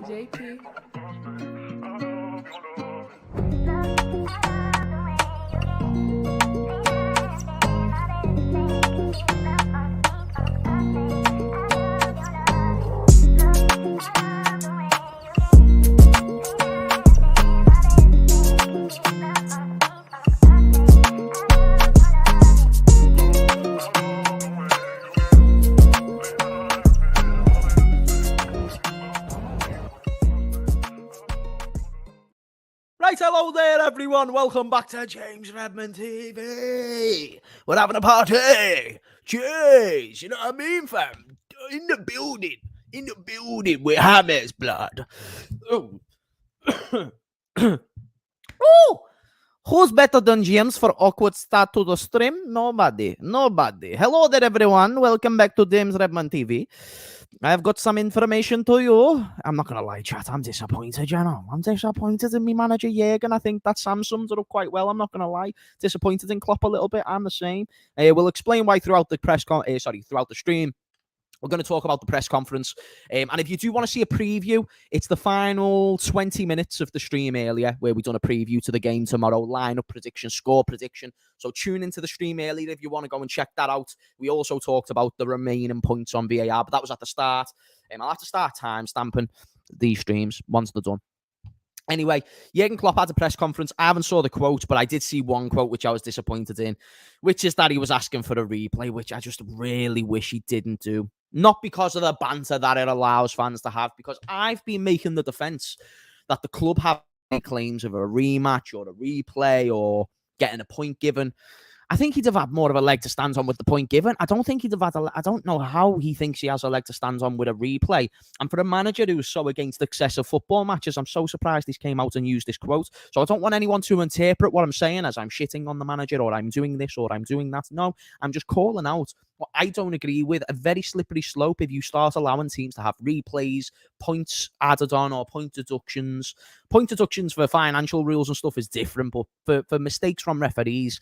JP. Right, hello there, everyone. Welcome back to James Redmond TV. We're having a party. Cheers. You know what I mean, fam? In the building with hammers, blood. Oh. Oh. Who's better than James for awkward start to the stream? Nobody. Hello there, everyone. Welcome back to James Redmond TV. I've got some information to you. I'm not going to lie, chat. I'm disappointed, you know. I'm disappointed in me manager, Jürgen. I think that Sam sums it up quite well. I'm not going to lie. Disappointed in Klopp a little bit. I'm the same. We'll explain why throughout the throughout the stream. We're going to talk about the press conference. And if you do want to see a preview, it's the final 20 minutes of the stream earlier where we've done a preview to the game tomorrow, lineup prediction, score prediction. So tune into the stream earlier if you want to go and check that out. We also talked about the remaining points on VAR, but that was at the start. I'll have to start time stamping these streams once they're done. Anyway, Jürgen Klopp had a press conference. I haven't saw the quote, but I did see one quote which I was disappointed in, which is that he was asking for a replay, which I just really wish he didn't do. Not because of the banter that it allows fans to have, because I've been making the defense that the club have any claims of a rematch or a replay or getting a point given. I think he'd have had more of a leg to stand on with the point given. I don't think he'd have had I don't know how he thinks he has a leg to stand on with a replay. And for a manager who's so against excessive football matches, I'm so surprised he's came out and used this quote. So I don't want anyone to interpret what I'm saying as I'm shitting on the manager or I'm doing this or I'm doing that. No, I'm just calling out what I don't agree with. A very slippery slope if you start allowing teams to have replays, points added on or point deductions. Point deductions for financial rules and stuff is different, but for mistakes from referees,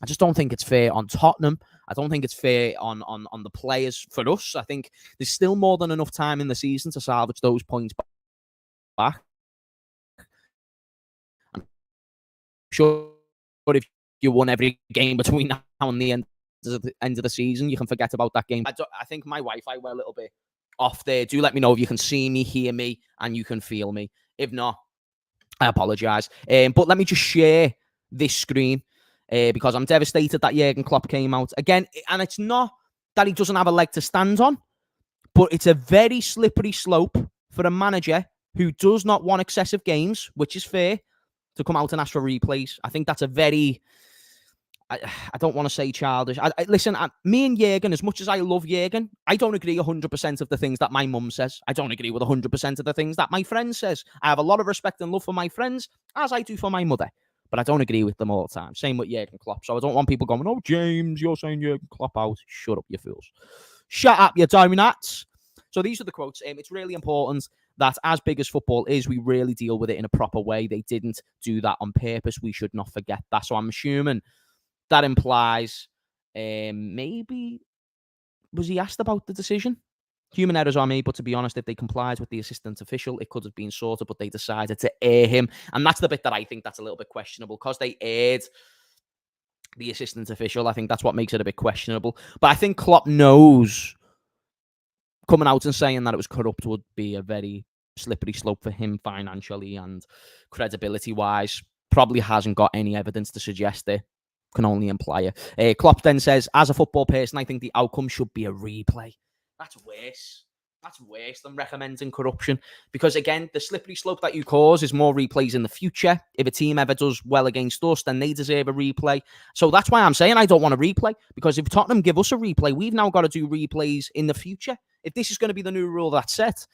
I just don't think it's fair on Tottenham. I don't think it's fair on the players. For us, I think there's still more than enough time in the season to salvage those points back. I'm sure if you won every game between now and the end of the season, you can forget about that game. I think my Wi-Fi went a little bit off there. Do let me know if you can see me, hear me, and you can feel me. If not, I apologise. But let me just share this screen. Because I'm devastated that Jürgen Klopp came out again, and it's not that he doesn't have a leg to stand on, but it's a very slippery slope for a manager who does not want excessive games, which is fair, to come out and ask for replays. I think that's a very, I don't want to say childish. Listen, me and Jürgen, as much as I love Jürgen, I don't agree 100% of the things that my mum says. I don't agree with 100% of the things that my friend says. I have a lot of respect and love for my friends, as I do for my mother. But I don't agree with them all the time. Same with Jürgen Klopp. So I don't want people going, oh, James, you're saying Jürgen Klopp out. Shut up, you fools. Shut up, you donuts. So these are the quotes. It's really important that as big as football is, we really deal with it in a proper way. They didn't do that on purpose. We should not forget that. So I'm assuming that implies maybe, was he asked about the decision? Human errors on me, but to be honest, if they complied with the assistant official, it could have been sorted, but they decided to air him. And that's the bit that I think that's a little bit questionable, because they aired the assistant official. I think that's what makes it a bit questionable. But I think Klopp knows coming out and saying that it was corrupt would be a very slippery slope for him financially and credibility-wise. Probably hasn't got any evidence to suggest it. Can only imply it. Klopp then says, as a football person, I think the outcome should be a replay. That's worse. That's worse than recommending corruption. Because again, the slippery slope that you cause is more replays in the future. If a team ever does well against us, then they deserve a replay. So that's why I'm saying I don't want a replay. Because if Tottenham give us a replay, we've now got to do replays in the future. If this is going to be the new rule that's set,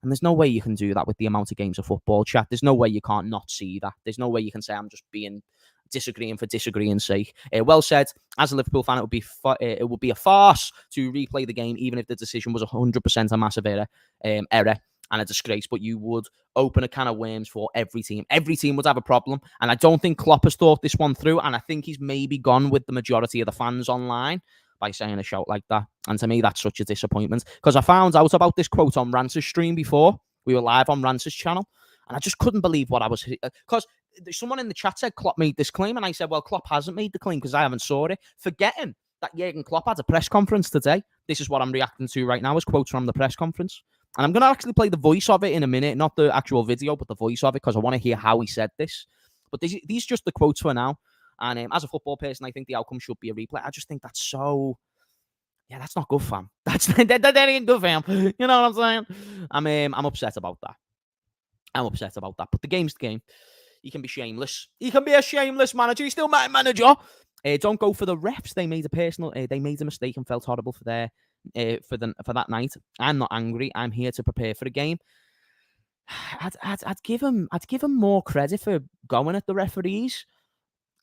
and there's no way you can do that with the amount of games of football, chat. There's no way you can't not see that. There's no way you can say I'm just being disagreeing for disagreeing's sake. Well said. As a Liverpool fan, it would be a farce to replay the game, even if the decision was 100% a massive error and a disgrace. But you would open a can of worms for every team. Every team would have a problem, and I don't think Klopp has thought this one through. And I think he's maybe gone with the majority of the fans online by saying a shout like that. And to me, that's such a disappointment, because I found out about this quote on Rance's stream before, We were live on Rance's channel, and I just couldn't believe what I was, because someone in the chat said Klopp made this claim, and I said, well, Klopp hasn't made the claim because I haven't saw it, forgetting that Jurgen Klopp had a press conference today. This is what I'm reacting to right now, is quotes from the press conference. And I'm going to actually play the voice of it in a minute, not the actual video, but the voice of it, because I want to hear how he said this. But these are just the quotes for now. And as a football person, I think the outcome should be a replay. I just think that's so... Yeah, that's not good, fam. That ain't good, fam. You know what I'm saying? I'm upset about that. But the game's the game. He can be shameless. He can be a shameless manager. He's still my manager. Don't go for the refs. They made a mistake and felt horrible for that night. I'm not angry. I'm here to prepare for the game. I'd give him more credit for going at the referees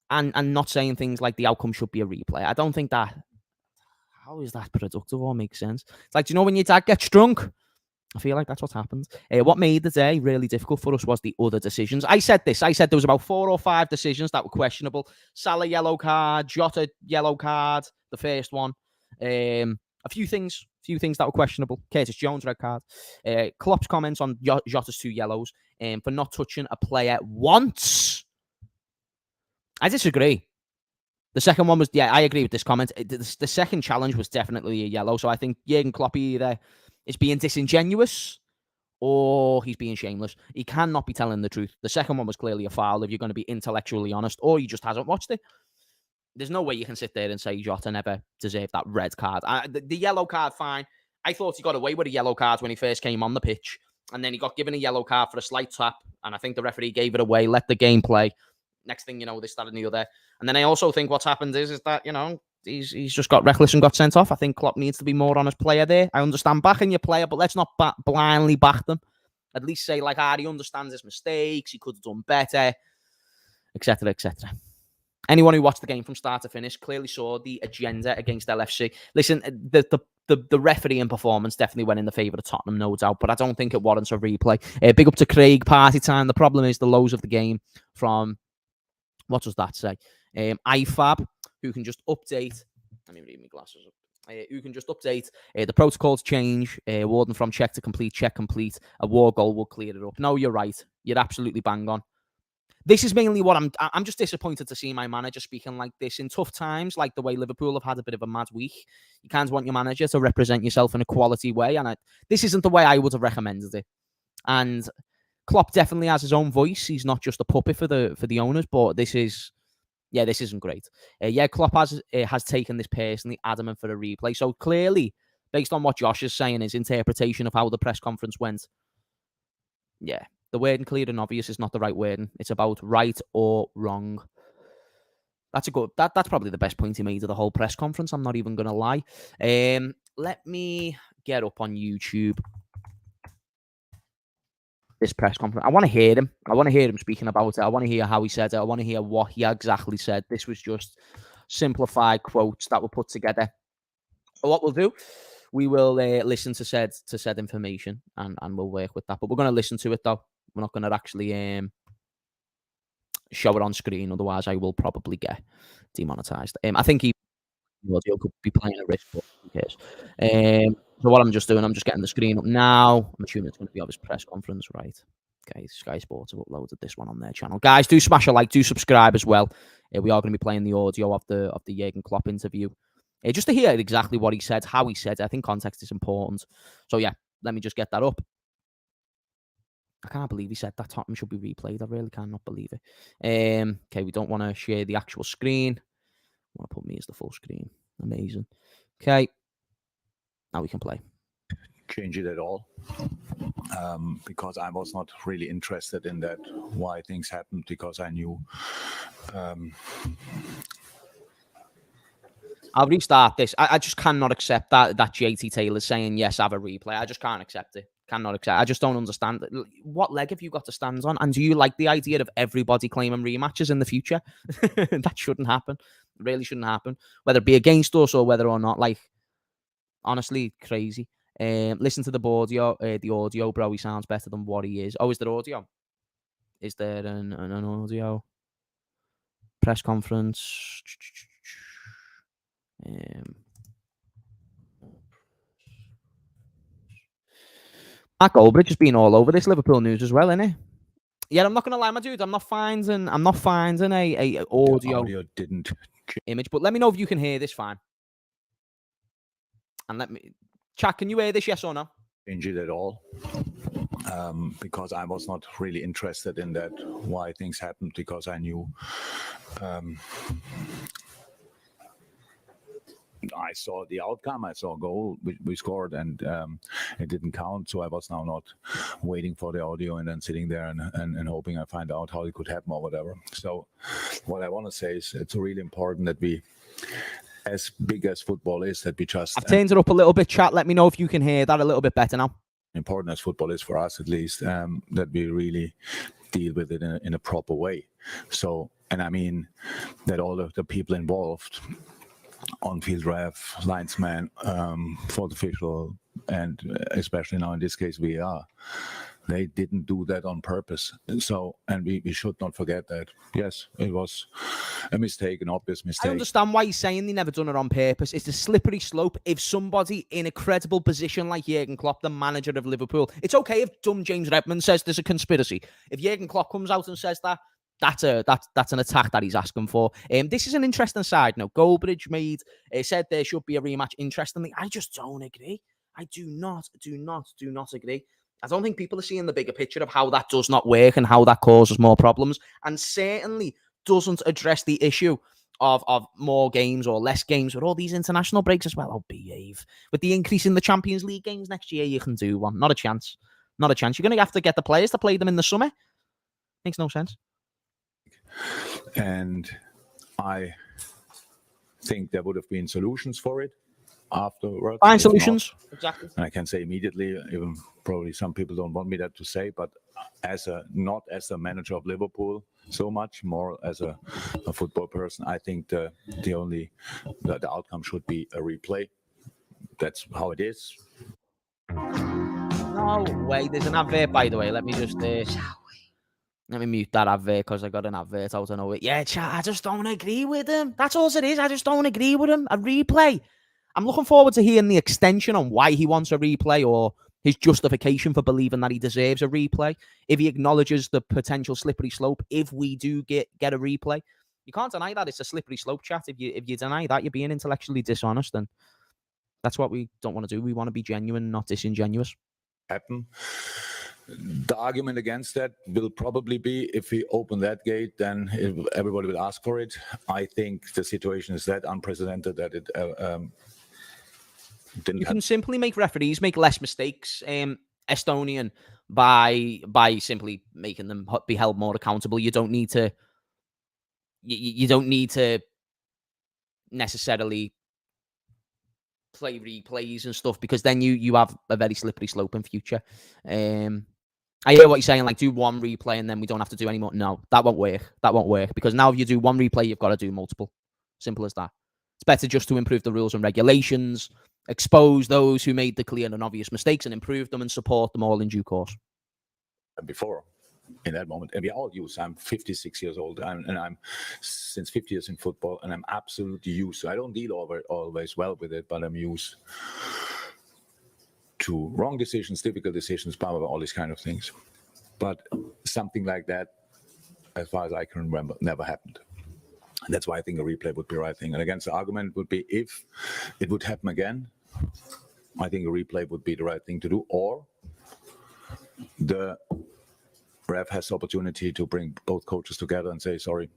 and not saying things like the outcome should be a replay. I don't think that. How is that productive or makes sense? It's like, do you know when your dad gets drunk? I feel like that's what happened. What made the day really difficult for us was the other decisions. I said there was about 4 or 5 decisions that were questionable. Salah yellow card, Jota yellow card, the first one. A few things that were questionable. Curtis Jones red card. Klopp's comments on Jota's 2 yellows for not touching a player once. I disagree. The second one was, I agree with this comment. The second challenge was definitely a yellow. So I think Jurgen Klopp either is being disingenuous or he's being shameless. He cannot be telling the truth. The second one was clearly a foul if you're going to be intellectually honest, or he just hasn't watched it. There's no way you can sit there and say Jota never deserved that red card. The yellow card, fine. I thought he got away with a yellow card when he first came on the pitch, and then he got given a yellow card for a slight tap, and I think the referee gave it away, let the game play. Next thing you know, this, that, and the other. And then I also think what's happened is that, he's just got reckless and got sent off. I think Klopp needs to be more on his player there. I understand backing your player, but let's not blindly back them. At least say, like, he understands his mistakes, he could have done better, etc., etc. Anyone who watched the game from start to finish clearly saw the agenda against LFC. Listen, the refereeing performance definitely went in the favour of Tottenham, no doubt, but I don't think it warrants a replay. Big up to Craig, party time. The problem is the lows of the game from... What does that say? IFAB, who can just update. Let me read my glasses up. Who can just update the protocols change. Warden from check to complete, check complete. A war goal will clear it up. No, you're right. You're absolutely bang on. This is mainly what I'm just disappointed to see my manager speaking like this in tough times, like the way Liverpool have had a bit of a mad week. You can't want your manager to represent yourself in a quality way, and this isn't the way I would have recommended it. And Klopp definitely has his own voice. He's not just a puppet for the owners, but this isn't great. Klopp has taken this personally, adamant for a replay. So clearly, based on what Josh is saying, his interpretation of how the press conference went, the wording clear and obvious is not the right wording. It's about right or wrong. That's that's probably the best point he made of the whole press conference. I'm not even going to lie. Let me get up on YouTube this press conference. I want to hear him. I want to hear him speaking about it. I want to hear how he said it. I want to hear what he exactly said. This was just simplified quotes that were put together. But what we'll do, we will listen to said information and we'll work with that. But we're going to listen to it though. We're not going to actually show it on screen. Otherwise, I will probably get demonetized. I think he could be playing a risk, but who cares? So what I'm just doing, I'm just getting the screen up now. I'm assuming it's going to be of his press conference, right? Okay, Sky Sports have uploaded this one on their channel. Guys, do smash a like, do subscribe as well. We are going to be playing the audio of the Jurgen Klopp interview. Just to hear exactly what he said, how he said it. I think context is important. So yeah, let me just get that up. I can't believe he said that Tottenham should be replayed. I really cannot believe it. Okay, we don't want to share the actual screen. I want to put me as the full screen. Amazing. Okay. Now we can play. Change it at all, because I was not really interested in that, why things happened, because I knew. I'll restart this. I just cannot accept that JT Taylor's saying, yes, have a replay. I just can't accept it. Cannot accept. I just don't understand. What leg have you got to stand on? And do you like the idea of everybody claiming rematches in the future? That shouldn't happen. It really shouldn't happen. Whether it be against us or whether or not, like, honestly, crazy. Listen to the audio, bro. He sounds better than what he is. Oh, is there audio? Is there an audio? Press conference. Mark Goldbridge has been all over this Liverpool news as well, isn't he? Yeah, I'm not gonna lie, my dude. I'm not finding a audio didn't image. But let me know if you can hear this fine. And let me chat. Can you hear this? Yes or no? change it at all. Because I was not really interested in that, why things happened, because I knew I saw the outcome. I saw a goal we scored, and it didn't count. So I was now not waiting for the audio and then sitting there and hoping I find out how it could happen or whatever. So what I want to say is it's really important that we, as big as football is, that we just... I've turned it up a little bit, chat. Let me know if you can hear that a little bit better now. Important as football is for us, at least, that we really deal with it in a proper way. So, and I mean that all of the people involved, on-field ref, linesman, fourth official, and especially now in this case VAR, they didn't do that on purpose. So, and we should not forget that. Yes, it was a mistake, an obvious mistake. I understand why he's saying they never done it on purpose. It's a slippery slope. If somebody in a credible position like Jurgen Klopp, the manager of Liverpool, it's okay if dumb James Redmond says there's a conspiracy. If Jurgen Klopp comes out and says that, that's an attack that he's asking for. This is an interesting side note. Goldbridge said there should be a rematch. Interestingly, I just don't agree. I do not agree. I don't think people are seeing the bigger picture of how that does not work and how that causes more problems, and certainly doesn't address the issue of more games or less games with all these international breaks as well. Oh, behave. With the increase in the Champions League games next year, you can do one. Not a chance. Not a chance. You're going to have to get the players to play them in the summer. Makes no sense. And I think there would have been solutions for it afterwards. Find solutions. Exactly. And I can say immediately, even probably some people don't want me that to say, but not as a manager of Liverpool so much, more as a football person, I think the outcome should be a replay. That's how it is. No way. There's an advert, by the way. Let me just let me mute that advert because I got an advert out of nowhere. Yeah, chat, I just don't agree with him. That's all it is. I just don't agree with him. A replay. I'm looking forward to hearing the extension on why he wants a replay or his justification for believing that he deserves a replay. If he acknowledges the potential slippery slope, if we do get a replay, you can't deny that it's a slippery slope, chat. If you deny that, you're being intellectually dishonest, and that's what we don't want to do. We want to be genuine, not disingenuous. Happen. The argument against that will probably be if we open that gate, then everybody will ask for it. I think the situation is that unprecedented that it didn't. You can simply make referees make less mistakes, Estonian, by simply making them be held more accountable. You don't need to. You don't need to necessarily play replays and stuff, because then you have a very slippery slope in future. I hear what you're saying, like do one replay and then we don't have to do any more. No, that won't work. That won't work, because now if you do one replay, you've got to do multiple. Simple as that. It's better just to improve the rules and regulations, expose those who made the clear and obvious mistakes, and improve them and support them all in due course. Before, in that moment, and we all use. I'm 56 years old, and I'm since 50 years in football, and I'm absolutely used. So I don't deal always well with it, but I'm used to wrong decisions, difficult decisions, blah, blah, blah, all these kind of things. But something like that, as far as I can remember, never happened. And that's why I think a replay would be the right thing. And against the argument would be, if it would happen again, I think a replay would be the right thing to do. Or the ref has the opportunity to bring both coaches together and say, sorry,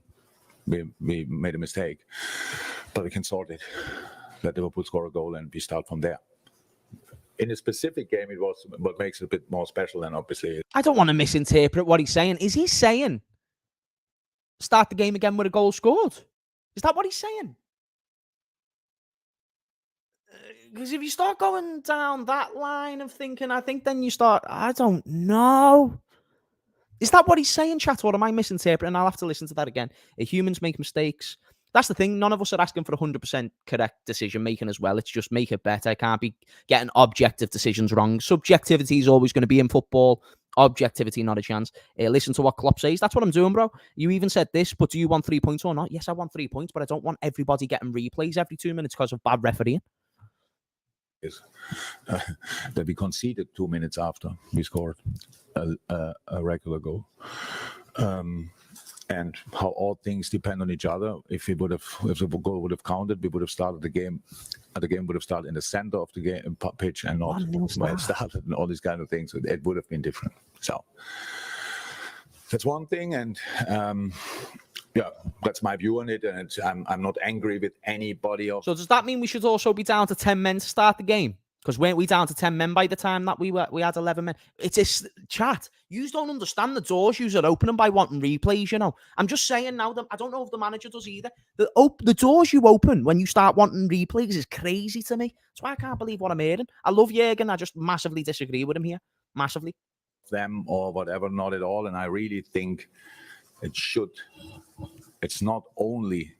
we made a mistake, but we can sort it. Let Liverpool score a goal and we start from there. In a specific game, it was what makes it a bit more special than obviously. I don't want to misinterpret what he's saying. Is he saying start the game again with a goal scored? Is that what he's saying? Because if you start going down that line of thinking, I think then you start, I don't know. Is that what he's saying, chat, or am I misinterpreting? I'll have to listen to that again. Humans make mistakes. That's the thing. None of us are asking for 100% correct decision making as well. It's just make it better. Can't be getting objective decisions wrong. Subjectivity is always going to be in football. Objectivity, not a chance. Listen to what Klopp says. That's what I'm doing, bro. You even said this, but do you want 3 points or not? Yes, I want 3 points, but I don't want everybody getting replays every 2 minutes because of bad refereeing. is that we conceded 2 minutes after we scored a regular goal. And how all things depend on each other. If the goal would have counted, we would have started the game. The game would have started in the center of the game pitch and not where it started, and all these kind of things. It would have been different. So that's one thing, and yeah, that's my view on it. And I'm not angry with anybody else. So does that mean we should also be down to 10 men to start the game? Because weren't we down to 10 men by the time that we had 11 men? It's a chat. You don't understand the doors you are opening by wanting replays, you know. I'm just saying now, that I don't know if the manager does either. The doors you open when you start wanting replays is crazy to me. That's why I can't believe what I'm hearing. I love Jürgen. I just massively disagree with him here. Massively. Them or whatever, not at all. And I really think it's not only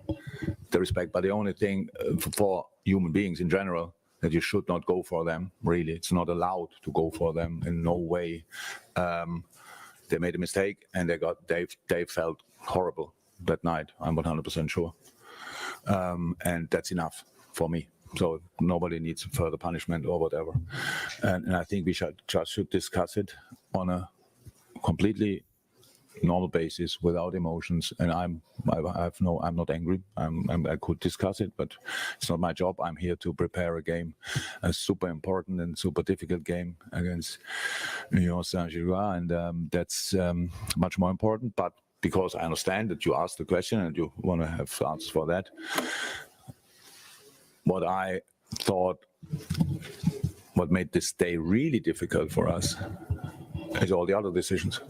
the respect, but the only thing for human beings in general, that you should not go for them, really. It's not allowed to go for them in no way. They made a mistake and they felt horrible that night. I'm 100% sure. And that's enough for me. So nobody needs further punishment or whatever. And I think we should discuss it on a completely normal basis without emotions. And I'm not angry. I could discuss it, but it's not my job. I'm here to prepare a game, a super important and super difficult game against Saint-Gilloise, and that's much more important. But because I understand that you asked the question and you want to have answers for that, what I thought, what made this day really difficult for us is all the other decisions.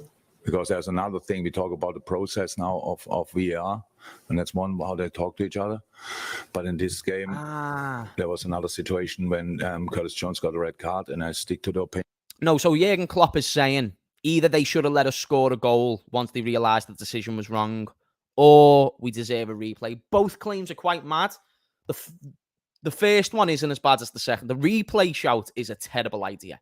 Because there's another thing, we talk about the process now of VAR, and that's one, how they talk to each other. But in this game, there was another situation when Curtis Jones got a red card, and I stick to the opinion. No, so Jürgen Klopp is saying either they should have let us score a goal once they realised the decision was wrong, or we deserve a replay. Both claims are quite mad. The first one isn't as bad as the second. The replay shout is a terrible idea.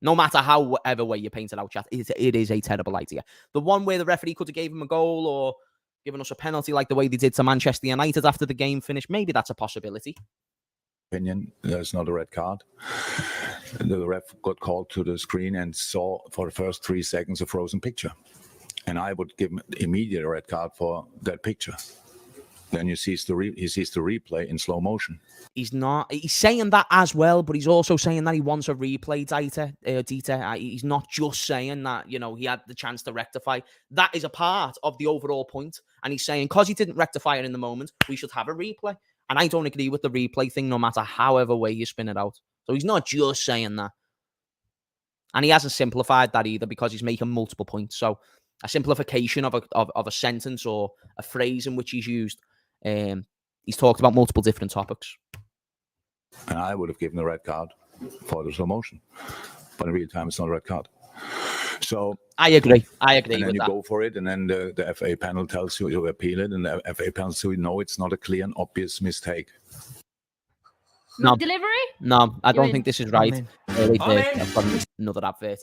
No matter however way you paint it out, chat, it is a terrible idea. The one where the referee could have gave him a goal or given us a penalty like the way they did to Manchester United after the game finished, maybe that's a possibility. There's not a red card. The ref got called to the screen and saw for the first 3 seconds a frozen picture. And I would give him immediate a red card for that picture. Then he sees the replay in slow motion. He's saying that as well, but he's also saying that he wants a replay data. He's not just saying that, he had the chance to rectify. That is a part of the overall point. And he's saying, because he didn't rectify it in the moment, we should have a replay. And I don't agree with the replay thing, no matter however way you spin it out. So he's not just saying that. And he hasn't simplified that either, because he's making multiple points. So a simplification of a sentence or a phrase in which he's used. He's talked about multiple different topics. And I would have given a red card for the slow motion. But in real time, it's not a red card. So I agree. And then you go for it, and then the FA panel tells you to appeal it, and the FA panel says, no, it's not a clear and obvious mistake. No delivery? No, I don't think this is right. I've got another advert.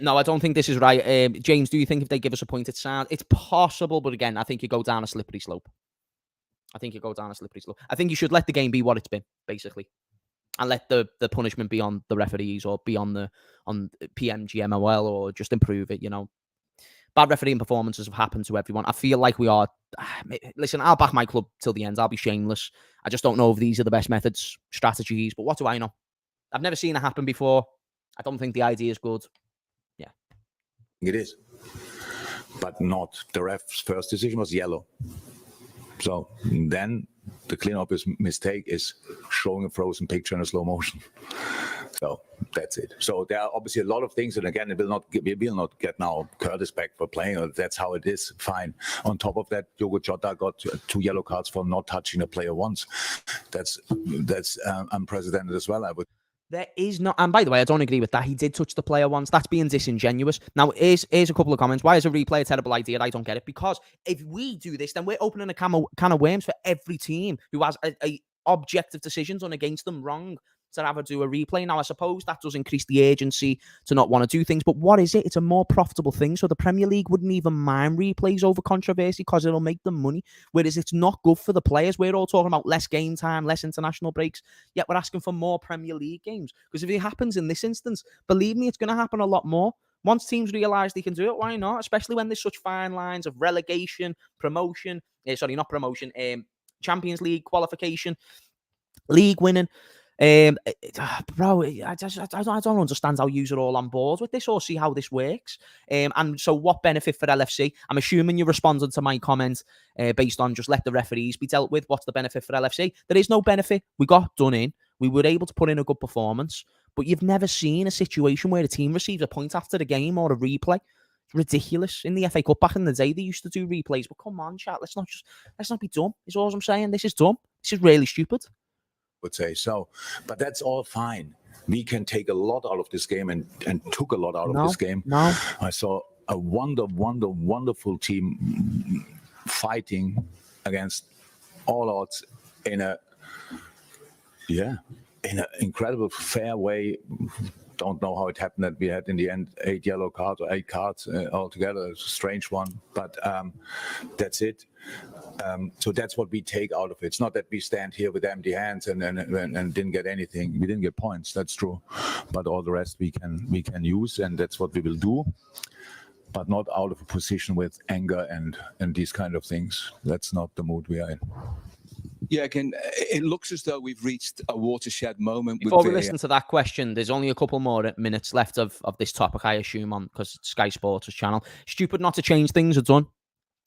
No, I don't think this is right. James, do you think if they give us a point, it's possible, but again, I think you go down a slippery slope. I think you should let the game be what it's been, basically, and let the punishment be on the referees or be on PMGMOL or just improve it. Bad refereeing performances have happened to everyone. I feel like we are. Listen, I'll back my club till the end. I'll be shameless. I just don't know if these are the best methods, strategies. But what do I know? I've never seen it happen before. I don't think the idea is good. Yeah, it is, but not. The ref's first decision was yellow. So then the clean obvious mistake is showing a frozen picture in a slow motion. So that's it. So there are obviously a lot of things, and again, we will not get now Curtis back for playing. That's how it is. Fine. On top of that, Diogo Jota got 2 yellow cards for not touching a player once. That's unprecedented as well, I would. There is not, and by the way, I don't agree with that. He did touch the player once. That's being disingenuous. Now, here's a couple of comments. Why is a replay a terrible idea? I don't get it. Because if we do this, then we're opening a can of worms for every team who has a objective decisions on against them wrong. to have her do a replay. Now, I suppose that does increase the urgency to not want to do things, but what is it? It's a more profitable thing. So the Premier League wouldn't even mind replays over controversy because it'll make them money, whereas it's not good for the players. We're all talking about less game time, less international breaks, yet we're asking for more Premier League games. Because if it happens in this instance, believe me, it's going to happen a lot more. Once teams realise they can do it, why not? Especially when there's such fine lines of relegation, promotion, not promotion, Champions League qualification, league winning. Bro, I don't understand how you are all on board with this or see how this works. And so what benefit for LFC? I'm assuming you responded to my comment based on just let the referees be dealt with. What's the benefit for LFC? There is no benefit. We got done in. We were able to put in a good performance. But you've never seen a situation where a team receives a point after the game or a replay. It's ridiculous. In the FA Cup back in the day, they used to do replays. But come on, chat. Let's not be dumb. Is all I'm saying. This is dumb. This is really stupid. Would say so, but that's all fine. We can take a lot out of this game and took a lot out of this game. No. I saw a wonderful team fighting against all odds in an incredible fair way. Don't know how it happened that we had in the end 8 yellow cards or 8 cards altogether. It's a strange one, but that's it. So that's what we take out of it. It's not that we stand here with empty hands and didn't get anything. We didn't get points. That's true, but all the rest we can use, and that's what we will do. But not out of a position with anger and these kind of things. That's not the mood we are in. Yeah, again, it looks as though we've reached a watershed moment. Before we listen to that question, there's only a couple more minutes left of this topic, I assume, on because Sky Sports' channel. Stupid not to change things are done.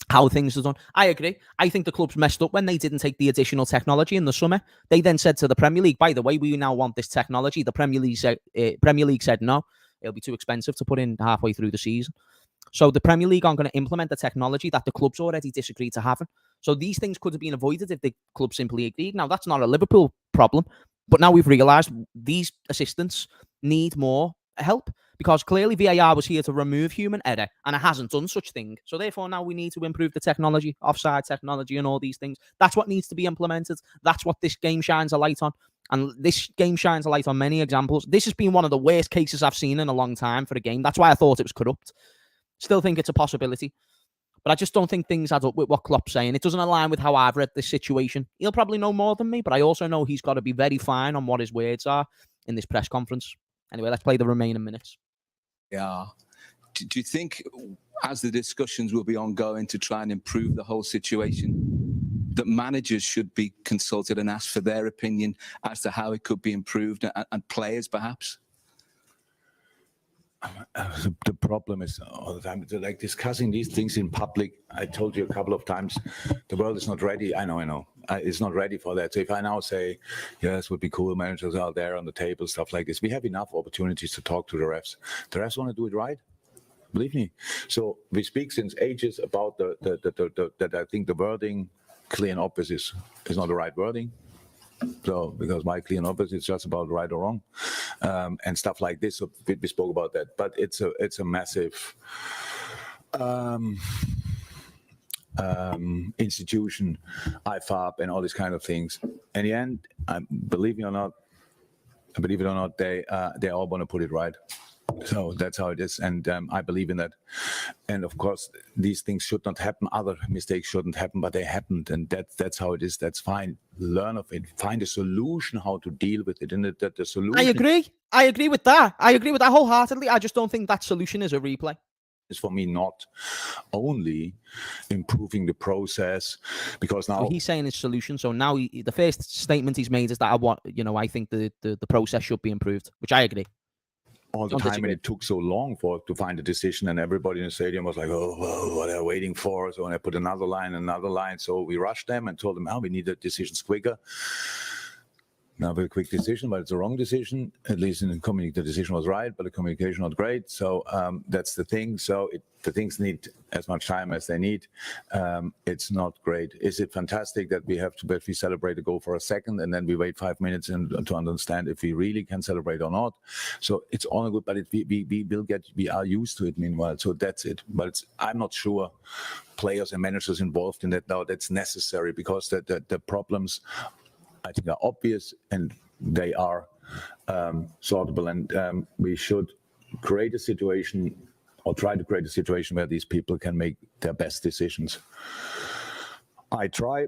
How things are done. I agree. I think the clubs messed up when they didn't take the additional technology in the summer. They then said to the Premier League, by the way, we now want this technology. The Premier League said no. It'll be too expensive to put in halfway through the season. So the Premier League aren't going to implement the technology that the clubs already disagreed to having. So these things could have been avoided if the club simply agreed. Now, that's not a Liverpool problem, but now we've realised these assistants need more help because clearly VAR was here to remove human error and it hasn't done such thing. So therefore now we need to improve the technology, offside technology and all these things. That's what needs to be implemented. That's what this game shines a light on. And this game shines a light on many examples. This has been one of the worst cases I've seen in a long time for a game. That's why I thought it was corrupt. Still think it's a possibility. But I just don't think things add up with what Klopp's saying. It doesn't align with how I've read this situation. He'll probably know more than me, but I also know he's got to be very fine on what his words are in this press conference. Anyway, let's play the remaining minutes. Yeah. Do you think, as the discussions will be ongoing to try and improve the whole situation, that managers should be consulted and asked for their opinion as to how it could be improved, and players perhaps? The problem is all the time, like discussing these things in public. I told you a couple of times, the world is not ready. I know. It's not ready for that. So if I now say, yes, would be cool, managers out there on the table, stuff like this, we have enough opportunities to talk to the refs. The refs want to do it right. Believe me. So we speak since ages about that I think the wording, clear and obvious, is not the right wording. So, because my clear and obvious is just about right or wrong, and stuff like this. So we spoke about that, but it's a massive institution, IFAB, and all these kind of things. In the end, believe it or not, they all want to put it right. So that's how it is, and I believe in that. And of course, these things should not happen. Other mistakes shouldn't happen, but they happened, and that's how it is. That's fine. Learn of it. Find a solution how to deal with it. And that the solution. I agree with that. I agree with that wholeheartedly. I just don't think that solution is a replay. Is for me not only improving the process, because now so he's saying his solution. So now the first statement he's made is that I think the process should be improved, which I agree. All the time, and it took so long to find a decision, and everybody in the stadium was like, "Oh, well, what are they waiting for?" So I put another line. So we rushed them and told them, "Oh, we need the decisions quicker." Now, a very quick decision, but it's a wrong decision. At least in the decision was right, but the communication not great. So that's the thing. So the things need as much time as they need. It's not great. Is it fantastic that we have to celebrate a goal for a second and then we wait 5 minutes to understand if we really can celebrate or not? So it's all good, but we are used to it meanwhile. So that's it. But I'm not sure players and managers involved in that now that's necessary, because the problems, I think, are obvious, and they are sortable, and we should create a situation or try to create a situation where these people can make their best decisions. I try.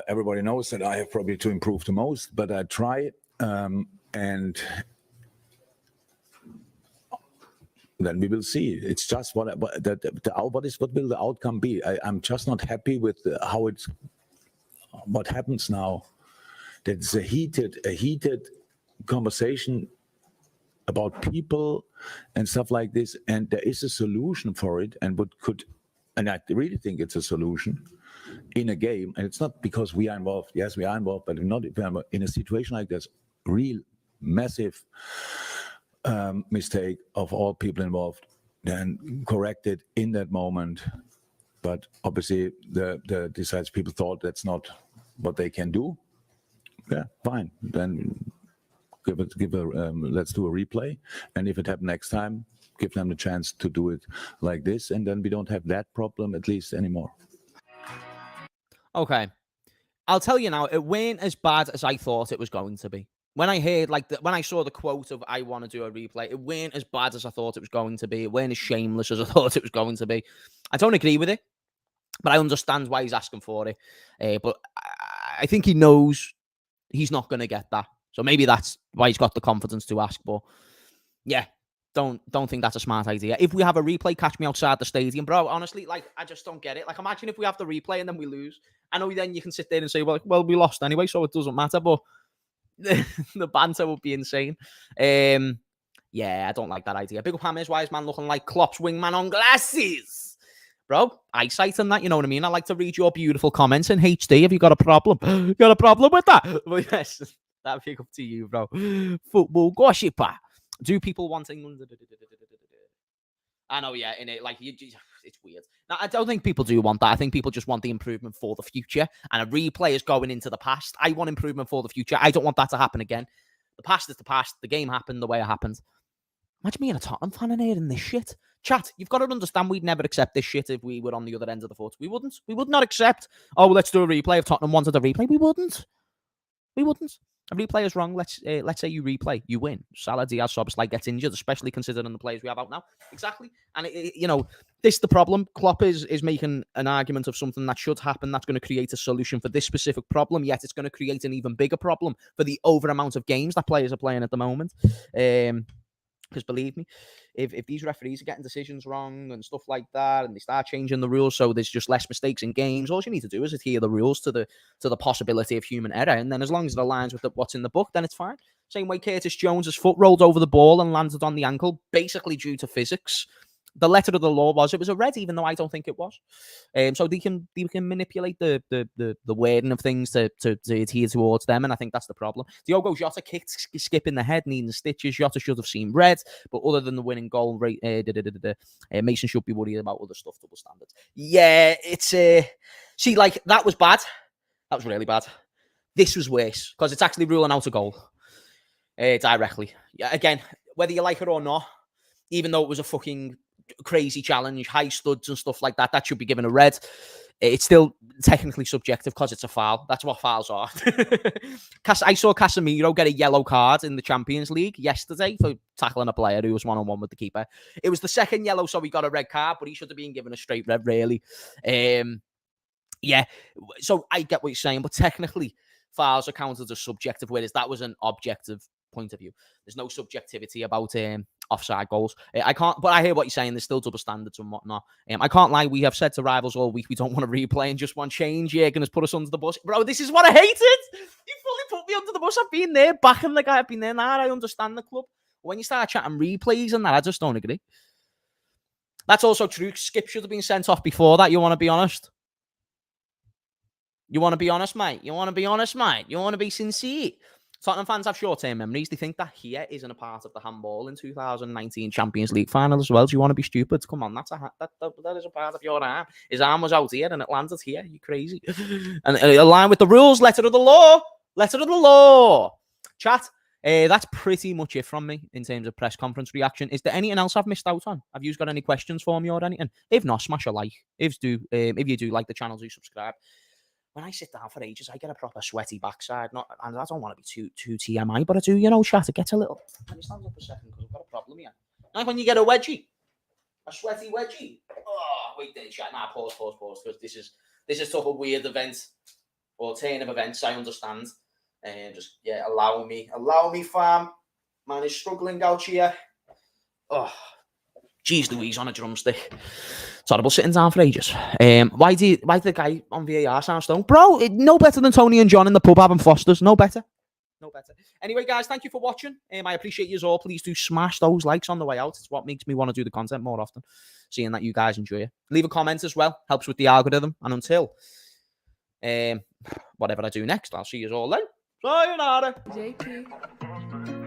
Everybody knows that I have probably to improve the most, but I try, and then we will see. It's just what will the outcome be? I'm just not happy with what happens now. There's a heated conversation about people and stuff like this, and there is a solution for it, and I really think it's a solution in a game, and it's not because we are involved. Yes, we are involved, but not in a situation like this. Real massive mistake of all people involved, then corrected in that moment. But obviously, the decides people thought that's not what they can do. Yeah, fine. Then let's do a replay, and if it happens next time, give them the chance to do it like this, and then we don't have that problem at least anymore. Okay, I'll tell you now, it weren't as bad as I thought it was going to be. When I heard, when I saw the quote of "I want to do a replay," it weren't as bad as I thought it was going to be. It weren't as shameless as I thought it was going to be. I don't agree with it, but I understand why he's asking for it. But I think he knows he's not going to get that. So maybe that's why he's got the confidence to ask. But yeah, don't think that's a smart idea. If we have a replay, catch me outside the stadium, bro. Honestly, I just don't get it. Imagine if we have the replay and then we lose. I know then you can sit there and say, well, we lost anyway, so it doesn't matter. But the banter would be insane. Yeah, I don't like that idea. Big up Hammers, why is man looking like Klopp's wingman on glasses? Bro, eyesight and that, you know what I mean? I like to read your beautiful comments in HD. Have you got a problem? You got a problem with that? But yes, that'd be up to you, bro. Football gossiper. Do people want England? I know, yeah, in it, it's weird. Now, I don't think people do want that. I think people just want the improvement for the future, and a replay is going into the past. I want improvement for the future. I don't want that to happen again. The past is the past. The game happened the way it happened. Imagine me and a Tottenham fan in here in this shit. Chat, you've got to understand we'd never accept this shit if we were on the other end of the foot. We wouldn't. We would not accept, let's do a replay. If Tottenham wanted a replay, we wouldn't. We wouldn't. A replay is wrong. Let's say you replay, you win. Salah, Diaz, Szoboszlai gets injured, especially considering the players we have out now. Exactly. And this is the problem. Klopp is making an argument of something that should happen that's going to create a solution for this specific problem, yet it's going to create an even bigger problem for the over amount of games that players are playing at the moment. Because believe me, if these referees are getting decisions wrong and stuff like that, and they start changing the rules so there's just less mistakes in games, all you need to do is adhere the rules to the possibility of human error, and then as long as it aligns with what's in the book, then it's fine. Same way Curtis Jones's foot rolled over the ball and landed on the ankle, basically due to physics. The letter of the law was it was a red, even though I don't think it was. So they can manipulate the wording of things to adhere towards them, and I think that's the problem. Diogo Jota kicked Skip in the head, needing stitches. Jota should have seen red, but other than the winning goal, Mason should be worried about other stuff, double standards. Yeah, it's see, that was bad. That was really bad. This was worse because it's actually ruling out a goal directly. Yeah, again, whether you like it or not, even though it was a fucking crazy challenge, high studs and stuff like that should be given a red. It's still technically subjective because it's a foul. That's what fouls are. I saw Casemiro get a yellow card in the Champions League yesterday for tackling a player who was one-on-one with the keeper. It was the second yellow, so he got a red card, but he should have been given a straight red, really. Yeah, so I get what you're saying, but technically fouls are counted as subjective, whereas that was an objective point of view. There's no subjectivity about offside goals. I can't, but I hear what you're saying. There's still double standards and whatnot. I can't lie. We have said to rivals all week we don't want to replay and just want change. You're going to put us under the bus, bro. This is what I hated. You fully put me under the bus. I've been there, backing the guy. I've been there. Now I understand the club. When you start chatting replays and that, I just don't agree. That's also true. Skip should have been sent off before that. You want to be honest? You want to be honest, mate? You want to be honest, mate? You want to be sincere? Tottenham fans have short-term memories. They think that here isn't a part of the handball in 2019 Champions League final as well. Do you want to be stupid? Come on, that is a part of your arm. His arm was out here and it landed here. You crazy? And align with the rules. Letter of the law. Letter of the law. Chat. That's pretty much it from me in terms of press conference reaction. Is there anything else I've missed out on? Have you got any questions for me or anything? If not, smash a like. If you do like the channel, do subscribe. when I sit down for ages, I get a proper sweaty backside. And I don't want to be too TMI, but I do, chat. It gets a little. Can you stand up a second? Because I've got a problem here. Like when you get a wedgie, a sweaty wedgie. Oh, wait there, chat. Nah, pause. Because this is sort of a weird event, or chain of events. I understand. And just allow me, fam. Man is struggling out here. Oh, geez, Louise on a drumstick. It's horrible sitting down for ages. Why did the guy on VAR sound stoned? Bro, no better than Tony and John in the pub having Fosters. No better. Anyway, guys, thank you for watching. I appreciate you all. Please do smash those likes on the way out. It's what makes me want to do the content more often. Seeing that you guys enjoy it. Leave a comment as well. Helps with the algorithm. And until whatever I do next, I'll see you all then. Sayonara. JP.